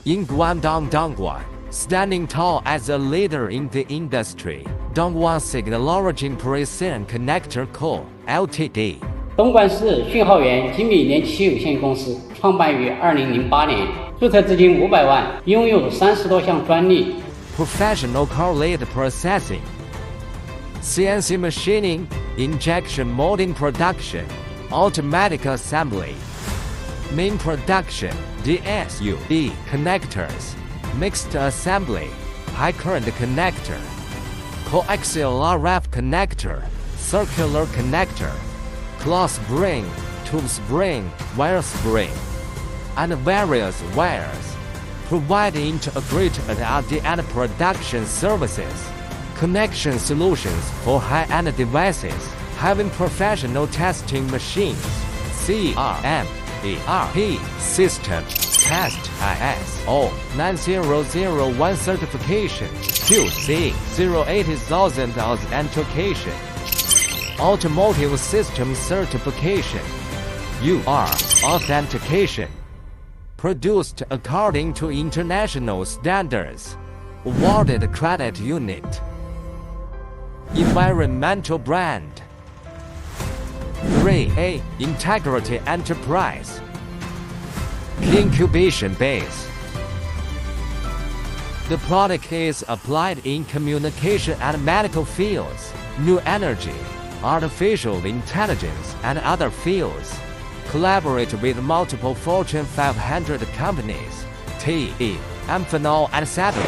In Guangdong, Dongguan, standing tall as a leader in the industry, Dongguan Signalorigin Provincial Connector Co. Ltd. 东莞市讯号源精密联期有限公司创办于2008年，注册资金500万，拥有30多项专利。Professional correlated processing, CNC machining, injection molding production, automatic assembly, main production, DSUD connectors, mixed assembly, high current connector, coaxial RF connector, circular connector, cloth spring, tube spring, wire spring, and various wires. Provide integrated and production services, connection solutions for high-end devices, having professional testing machines, CRM, ERP system, test ISO 9001 certification, QC 080,000 authentication, automotive system certification, UR authentication. Produced according to international standards. Awarded credit unit. Environmental brand. 3A. Integrity enterprise. Incubation base. The product is applied in communication and medical fields, new energy, artificial intelligence, and other fields. Collaborate with multiple Fortune 500 companies, TE, Amphenol, etc.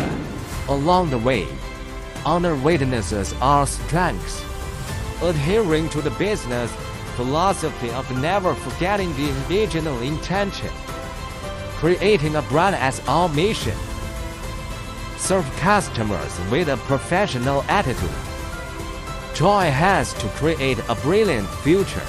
Along the way, honor witnesses our strengths, adhering to the business philosophy of never forgetting the original intention, creating a brand as our mission, serve customers with a professional attitude, join hands to create a brilliant future.